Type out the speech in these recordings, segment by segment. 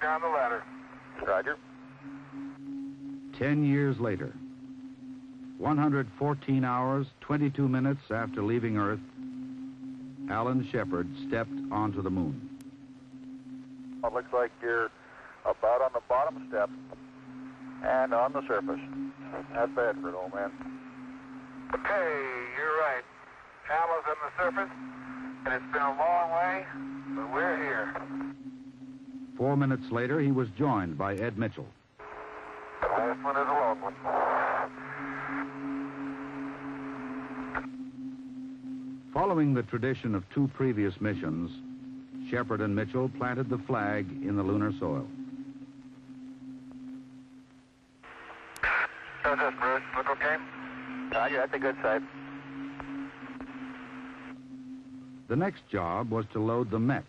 down the ladder. Roger. 10 years later, 114 hours, 22 minutes after leaving Earth, Alan Shepard stepped onto the moon. It looks like you're about on the bottom step and on the surface. Not bad for an old man. Okay, you're right. Al's on the surface, and it's been a long way, but we're here. 4 minutes later, he was joined by Ed Mitchell. The last one is a long one. Following the tradition of two previous missions, Shepard and Mitchell planted the flag in the lunar soil. How's this, Bruce? Look okay? Roger, that's a good sight. The next job was to load the Met,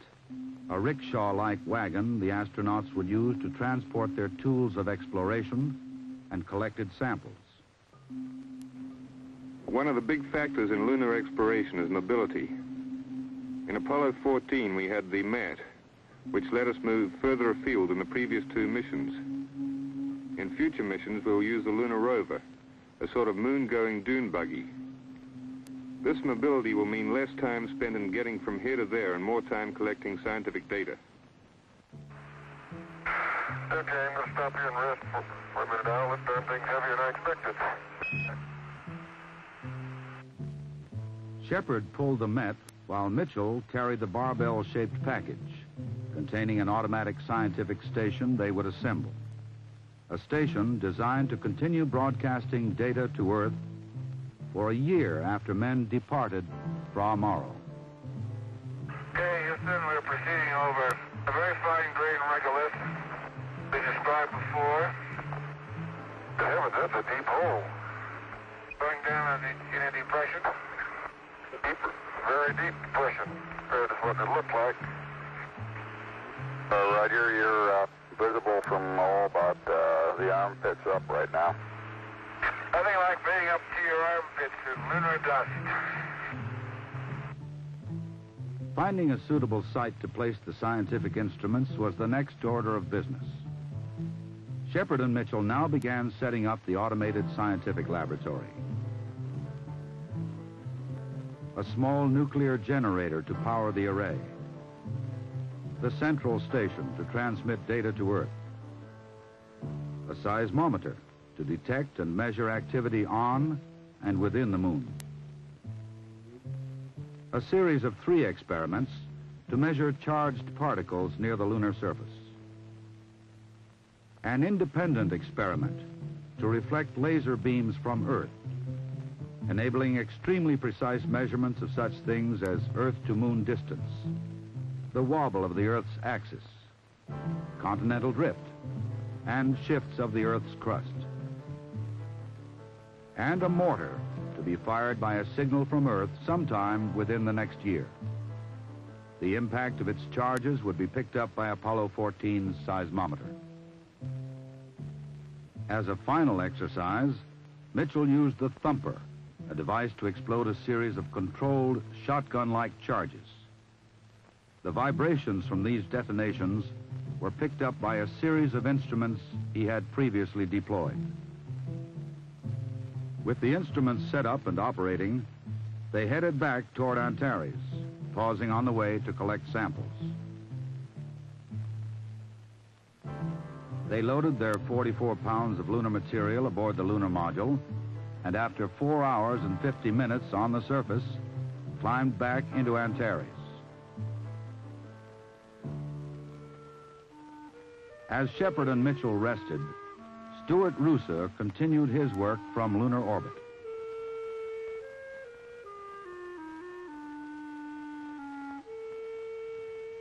a rickshaw-like wagon the astronauts would use to transport their tools of exploration and collected samples. One of the big factors in lunar exploration is mobility. In Apollo 14, we had the Met, which let us move further afield than the previous two missions. In future missions, we'll use the lunar rover, a sort of moon-going dune buggy. This mobility will mean less time spent in getting from here to there and more time collecting scientific data. Okay, I'm going to stop here and rest for a minute now. This darn thing's heavier than I expected. Shepard pulled the Met while Mitchell carried the barbell-shaped package containing an automatic scientific station they would assemble. A station designed to continue broadcasting data to Earth for a year after men departed from Morrow. Okay, Houston, we're proceeding over a very fine-grained regolith we described before. Good heavens, that's a deep hole. Going down in a depression. Deep, very deep depression compared to what it looked like. Roger, you're visible from about the armpits up right now. Nothing like being up to your armpits in lunar dust. Finding a suitable site to place the scientific instruments was the next order of business. Shepard and Mitchell now began setting up the automated scientific laboratory. A small nuclear generator to power the array. The central station to transmit data to Earth. A seismometer to detect and measure activity on and within the moon. A series of 3 experiments to measure charged particles near the lunar surface. An independent experiment to reflect laser beams from Earth, enabling extremely precise measurements of such things as Earth-to-moon distance, the wobble of the Earth's axis, continental drift, and shifts of the Earth's crust. And a mortar to be fired by a signal from Earth sometime within the next year. The impact of its charges would be picked up by Apollo 14's seismometer. As a final exercise, Mitchell used the thumper, a device to explode a series of controlled shotgun-like charges. The vibrations from these detonations were picked up by a series of instruments he had previously deployed. With the instruments set up and operating, they headed back toward Antares, pausing on the way to collect samples. They loaded their 44 pounds of lunar material aboard the lunar module, and after 4 hours and 50 minutes on the surface, climbed back into Antares. As Shepard and Mitchell rested, Stuart Roosa continued his work from lunar orbit.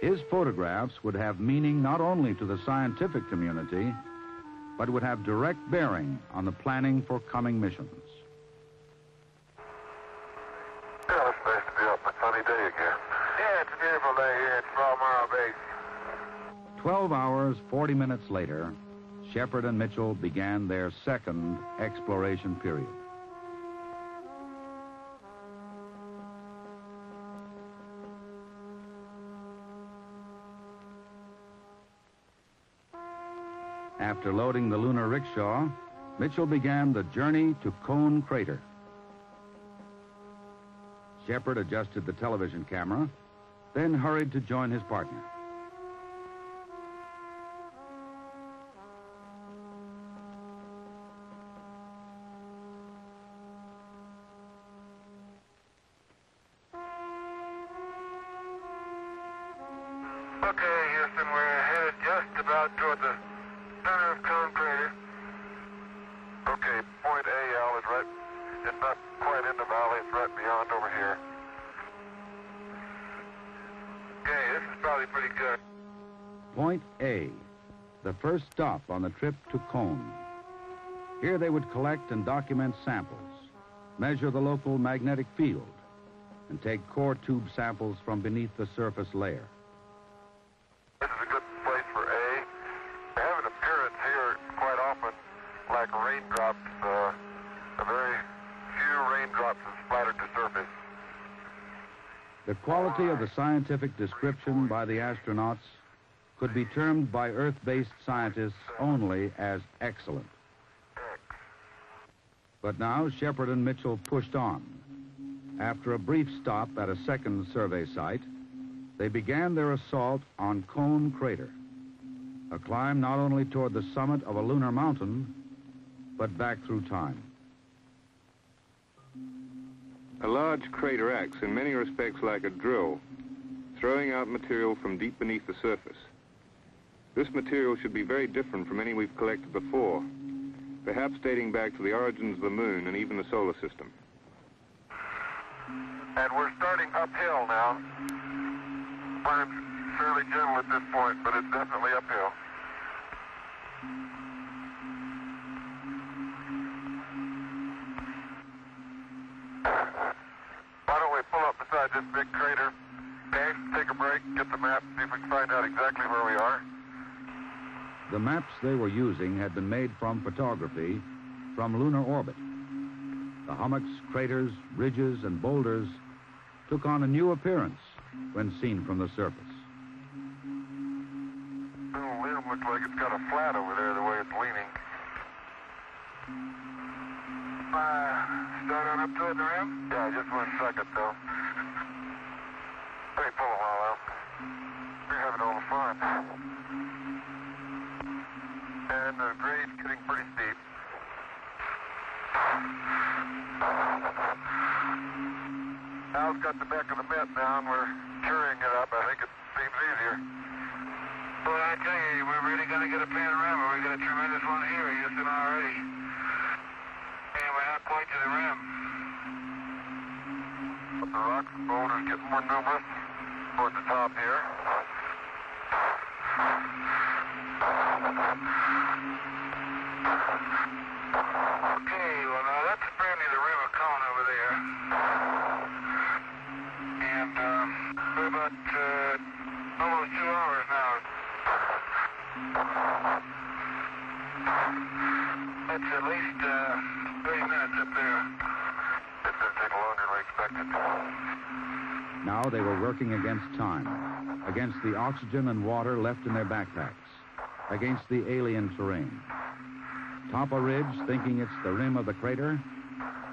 His photographs would have meaning not only to the scientific community, but would have direct bearing on the planning for coming missions. Yeah, it's nice to be up. A sunny day again. Yeah, it's a beautiful day here at Morrow Base. 12 hours, 40 minutes later, Shepard and Mitchell began their second exploration period. After loading the lunar rickshaw, Mitchell began the journey to Cone Crater. Shepard adjusted the television camera, then hurried to join his partner. Okay, Houston, we're headed just about toward the center of Cone Crater. Okay, point A, Al, is right. It's not quite in the valley, it's right beyond over here. Okay, this is probably pretty good. Point A, the first stop on the trip to Cone. Here they would collect and document samples, measure the local magnetic field, and take core tube samples from beneath the surface layer. This is a good place for A. They have an appearance here quite often like raindrops. A very few raindrops have splattered the surface. The quality of the scientific description by the astronauts could be termed by Earth-based scientists only as excellent. But now Shepard and Mitchell pushed on. After a brief stop at a second survey site, they began their assault on Cone Crater, a climb not only toward the summit of a lunar mountain, but back through time. A large crater acts in many respects like a drill, throwing out material from deep beneath the surface. This material should be very different from any we've collected before, perhaps dating back to the origins of the moon and even the solar system. And we're starting uphill now. Climb's fairly gentle at this point, but it's definitely uphill. Why don't we pull up beside this big crater, Dave, take a break, get the map, see if we can find out exactly where we are. The maps they were using had been made from photography from lunar orbit. The hummocks, craters, ridges, and boulders took on a new appearance when seen from the surface. The limb looks like it's got a flat over there the way it's leaning. Start on up toward the rim? Yeah, just 1 second, though. Hey, pull a while out. We're having all the fun. And the grade's getting pretty steep. Al's got the back of the mitt now, and we're carrying it up. I think it seems easier. Well, I tell you, we're really going to get a panorama. We got a tremendous one here, Houston, already. And we're not quite to the rim. But the rocks and boulders get more numerous toward the top here. Okay, well, now that's apparently the rim of Cone over there. And we're about almost 2 hours now. That's at least 30 minutes up there. It's going to take longer than we expected. Now they were working against time, against the oxygen and water left in their backpacks, against the alien terrain. Top a ridge, thinking it's the rim of the crater,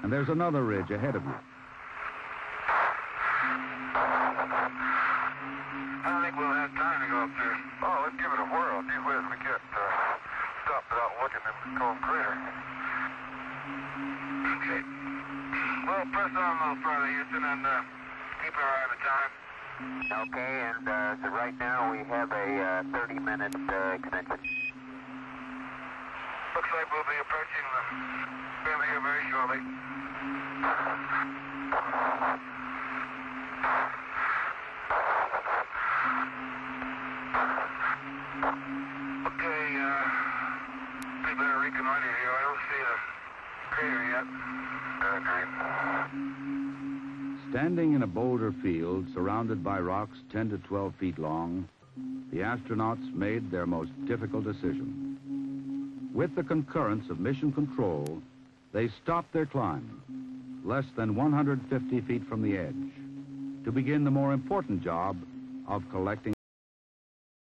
and there's another ridge ahead of you. I don't think we'll have time to go up there. Oh, let's give it a whirl. Gee whiz, we can't stop without looking at the Cone Crater. Okay. Well, press on a little further, Houston, and keep our eye on the time. Okay, and so right now we have a 30-minute extension. Looks like we'll be approaching the rim here very shortly. Okay, we better reconnoiter here. I don't see a crater yet. Agreed. Standing in a boulder field surrounded by rocks 10 to 12 feet long, the astronauts made their most difficult decision. With the concurrence of Mission Control, they stopped their climb, less than 150 feet from the edge, to begin the more important job of collecting